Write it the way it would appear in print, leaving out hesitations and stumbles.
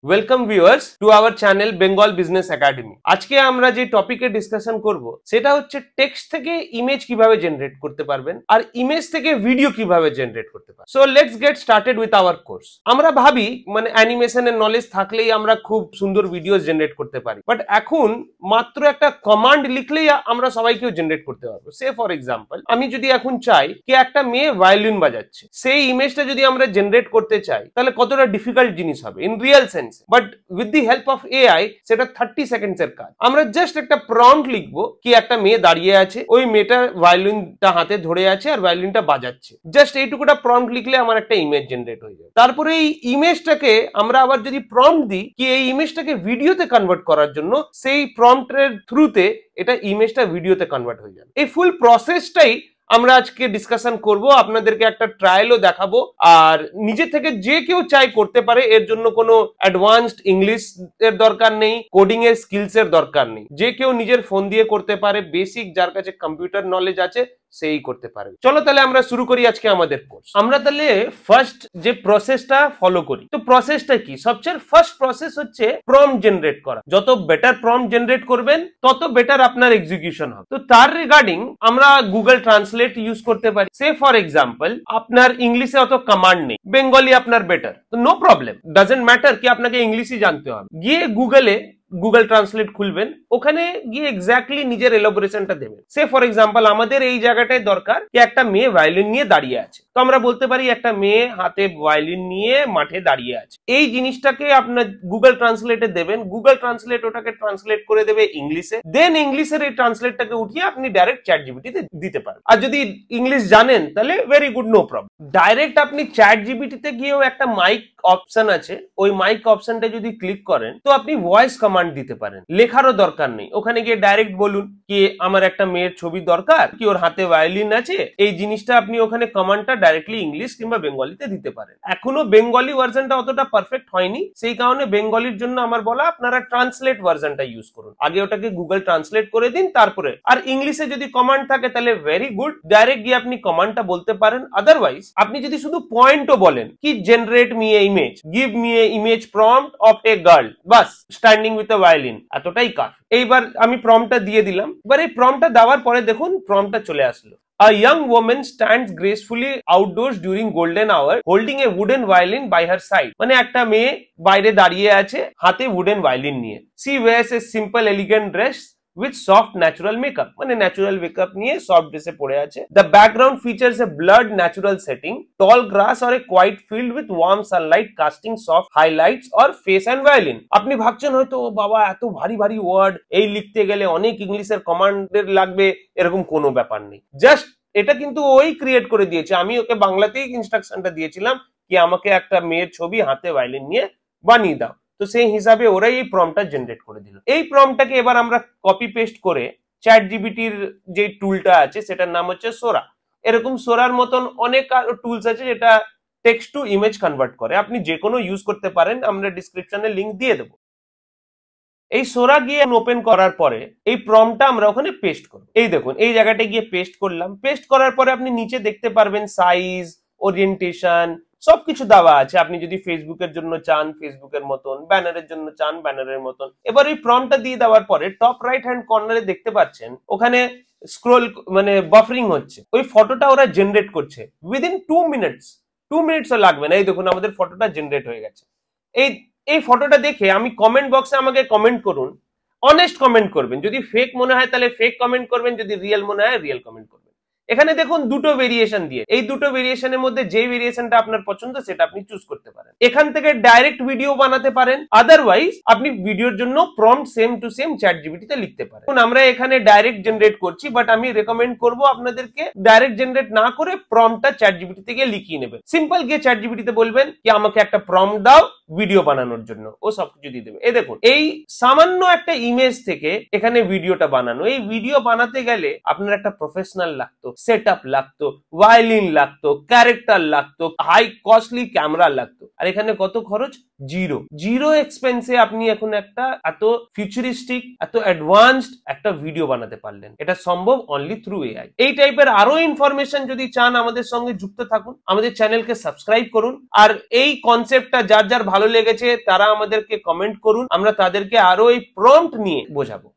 Welcome viewers to our channel Bengal business academy. আজকে আমরা যে টপিকে ডিসকাশন করব সেটা হচ্ছে টেক্সট থেকে ইমেজ কিভাবে জেনারেট করতে পারবেন আর ইমেজ থেকে ভিডিও কিভাবে জেনারেট করতে পারবেন। So let's get started with our course. আমরা ভাবি মানে অ্যানিমেশনের নলেজ থাকলেই আমরা খুব সুন্দর ভিডিও জেনারেট করতে পারি, বাট এখন মাত্র একটা কমান্ড লিখলেই আমরা সবাইকেও জেনারেট করতে পারবো। সে ফর এক্সাম্পল, আমি যদি এখন চাই কি একটা মেয়ে ভায়োলিন বাজাচ্ছে, সেই ইমেজটা যদি আমরা জেনারেট করতে চাই তাহলে কতটা ডিফিকাল্ট জিনিস হবে in real sense, but with the help of AI সেটা 30 সেকেন্ডস এর কাজ। আমরা জাস্ট একটা প্রম্পট লিখবো কি একটা মেয়ে দাঁড়িয়ে আছে, ওই মেয়েটা ভায়োলিনটা হাতে ধরে আছে আর ভায়োলিনটা বাজাচ্ছে, জাস্ট এইটুকুটা প্রম্পট লিখলে আমার একটা ইমেজ জেনারেট হয়ে যাবে। তারপরে এই ইমেজটাকে আমরা আবার যদি প্রম্পট দিই কি এই ইমেজটাকে ভিডিওতে কনভার্ট করার জন্য, সেই প্রম্পটের থ্রুতে এটা ইমেজটা ভিডিওতে কনভার্ট হয়ে যাবে। এই ফুল প্রসেসটাই আমরা আজকে ডিসকাশন করব, আপনাদেরকে একটা ট্রায়ালও দেখাবো, আর নিজে থেকে যে কেউ চাই করতে পারে। এর জন্য কোনো অ্যাডভান্সড ইংলিশ এর দরকার নেই, কোডিং এর স্কিলস এর দরকার নেই, যে কেউ নিজের ফোন দিয়ে করতে পারে। বেসিক যার কাছে কম্পিউটার নলেজ আছে সেই করতে পারে। চলো তাহলে আমরা শুরু করি আজকে আমাদের কোর্স। আমরা তাহলে ফার্স্ট যে প্রসেসটা ফলো করি, তো প্রসেসটা কি? সবচেয়ে ফার্স্ট প্রসেস হচ্ছে প্রম্পট জেনারেট করা। যত বেটার প্রম্পট জেনারেট করবেন তত বেটার আপনার এক্সিকিউশন হবে। তো তার রিগার্ডিং আমরা গুগল ট্রান্সলেট ইউজ করতে পারি। সে ফর এক্সাম্পল, আপনার ইংলিশে অত কমান্ড নেই, বেঙ্গলি আপনার বেটার, তো নো প্রবলেম, ডাজন্ট ম্যাটার কি আপনাকে ইংলিশই জানতে হবে। গিয়ে গুগল ট্রান্সলেট খুলবেন, ওখানে গিয়ে এক্স্যাক্টলি নিজের এলাবোরেশনটা দেবেন। সে ফর এক্সাম্পল, আমাদের এই জায়গাটায় দরকার কি একটা মেয়ে ভায়োলিন নিয়ে দাঁড়িয়ে আছে, তো আমরা বলতে পারি একটা মেয়ে হাতে ভায়োলিন নিয়ে মাঠে দাঁড়িয়ে আছে। এই জিনিসটাকে আপনার গুগল ট্রান্সলেটে দেবেন, গুগল ট্রান্সলেট ওটাকে ট্রান্সলেট করে দেবে ইংলিশে, দেন ইংলিশের এই ট্রান্সলেটটাকে উঠিয়ে আপনি ডাইরেক্ট চ্যাট জিপিটিতে দিতে পারেন। আর যদি ইংলিশ জানেন তাহলে very good, no problem. Direct আপনি চ্যাট জিপিটিতে গিয়েও একটা মাইক অপশন আছে, ওই মাইক অপশনটা যদি ক্লিক করেন তো আপনি ভয়েস কমান্ড দিতে পারেন, লেখারও দরকার নেই। ওখানে গিয়ে ডাইরেক্ট বলুন কি আমার একটা মেয়ের ছবি দরকার, কি ওর হাতে ভায়োলিন আছে, এই জিনিসটা আপনি ওখানে কমান্ডটা ডাইরেক্টলি ইংলিশ কিংবা বেঙ্গলিতে দিতে পারেন। এখনো বেঙ্গলি ভার্সনটা অতটা পারফেক্ট হয়নি, সেই কারণে বেঙ্গলির জন্য আমার বলা আপনারা ট্রান্সলেট ভার্সনটা ইউজ করুন। আগে ওটাকে গুগল ট্রান্সলেট করে দিন, তারপরে আর ইংলিশে যদি কমান্ড থাকে তাহলে ভেরি গুড, ডাইরেক্ট গিয়ে আপনি কমান্ডটা বলতে পারেন। আদারওয়াইজ আপনি যদি শুধু পয়েন্টও বলেন কি generate me a image, give me a image prompt of a girl, bus standing with a violin, এতটাই কাফি। এইবার আমি প্রম্পটটা দিয়ে দিলাম। এবার এই প্রম্পটটা দেওয়ার পরে দেখুন প্রম্পটটা চলে আসলো। A young woman stands gracefully outdoors during golden hour holding a wooden violin by her side. মানে একটা মেয়ে বাইরে দাঁড়িয়ে আছে হাতে wooden violin নিয়ে। She wears a simple elegant dress with soft natural makeup, মানে ন্যাচারাল মেকআপ নিয়ে সফট ড্রেসে পড়ে আছে। The background features a blurred natural setting, tall grass or a quiet field with warm sunlight casting soft highlights or face and violin. আপনি ভাবছেন হয়তো বাবা এত ভারী ভারী ওয়ার্ড, এই লিখতে গেলে অনেক ইংলিশের কমান্ডের লাগবে, এরকম কোনো ব্যাপার নেই। জাস্ট এটা কিন্তু ওই ক্রিয়েট করে দিয়েছে, আমি ওকে বাংলাতেই ইনস্ট্রাকশনটা দিয়েছিলাম কি আমাকে একটা মেয়ের ছবি হাতে ভায়োলিন নিয়ে বানিয়ে দাও, তো সেই হিসাবে ওরাই এই প্রম্পটটা জেনারেট করে দিল। এই প্রম্পটটাকে এবার আমরা কপি পেস্ট করে চ্যাট জিপিটির যে টুলটা আছে সেটার নাম হচ্ছে সোরা। এরকম সোরার মতন অনেক টুলস আছে যেটা টেক্সট টু ইমেজ কনভার্ট করে, আপনি যে কোনো ইউজ করতে পারেন, আমরা ডিসক্রিপশনে লিংক দিয়ে দেবো। এই সোরা গিয়ে ওপেন করার পরে এই প্রম্পটটা আমরা ওখানে পেস্ট করব। এই দেখুন এই জায়গাটা গিয়ে পেস্ট করলাম। পেস্ট করার পরে আপনি নিচে দেখতে পারবেন সাইজ, ওরিয়েন্টেশন সবকিছু দেওয়া আছে। আপনি যদি ফেসবুকের জন্য চান ফেসবুকের মতন, ব্যানারের জন্য চান ব্যানারের মতন। এবার এই প্রম্পটটা দিয়ে দেওয়ার পরে টপ রাইট হ্যান্ড কর্নারে দেখতে পাচ্ছেন ওখানে স্ক্রোল মানে বাফারিং হচ্ছে, ওই ফটোটা ওরা জেনারেট করছে উইদিন 2 মিনিটসও লাগবে না। এই দেখুন আমাদের ফটোটা জেনারেট হয়ে গেছে। এই ফটোটা দেখে আমি কমেন্ট বক্সে আমাকে কমেন্ট করুন, অনেস্ট কমেন্ট করবেন। যদি ফেক মনে হয় তাহলে ফেক কমেন্ট করবেন, যদি রিয়েল মনে হয় রিয়েল কমেন্ট করবেন। এখানে দেখুন দুটো ভেরিয়েশন দিয়ে, এই দুটো ভেরিয়েশনের মধ্যে যে ভেরিয়েশনটা আপনার পছন্দ সেটা আপনি চুজ করতে পারেন। এখান থেকে ডাইরেক্ট ভিডিও বানাতে পারেন, আদারওয়াইজ আপনি ভিডিওর জন্য প্রম্পট সেম টু সেম চ্যাট জিপিটিতে লিখতে পারেন। আমরা এখানে ডাইরেক্ট জেনারেট করছি, বাট আমি রেকমেন্ড করব আপনাদেরকে ডাইরেক্ট জেনারেট না করে প্রম্পটটা চ্যাট জিপিটি থেকে লিখিয়ে নেবেন। সিম্পল গিয়ে চ্যাট জিপিটিতে বলবেন কি আমাকে একটা প্রম্পট দাও ভিডিও বানানোর জন্য, ও সবকিছু দিয়ে দেবে। এই দেখুন এই সামান্য একটা ইমেজ থেকে এখানে ভিডিওটা বানানো। এই ভিডিও বানাতে গেলে আপনার একটা প্রফেশনাল লাগতো, সেটআপ লাগতো, ভায়োলিন লাগতো, ক্যারেক্টার লাগতো, হাই কস্টলি ক্যামেরা লাগতো, আর এখানে কত খরচ? জিরো এক্সপেন্সে আপনি এখন একটা এত ফিউচারিস্টিক এত অ্যাডভান্সড একটা ভিডিও বানাতে পারলেন। এটা সম্ভব অনলি থ্রু এআই। এই টাইপের আরো ইনফরমেশন যদি চান আমাদের সঙ্গে যুক্ত থাকুন, আমাদের চ্যানেলকে সাবস্ক্রাইব করুন। আর এই কনসেপ্টটা যার যার ভালো ভালো লেগেছে তারা আমাদেরকে কমেন্ট করুন, আমরা তাদেরকে আরো এই প্রম্পট নিয়ে বোঝাবো।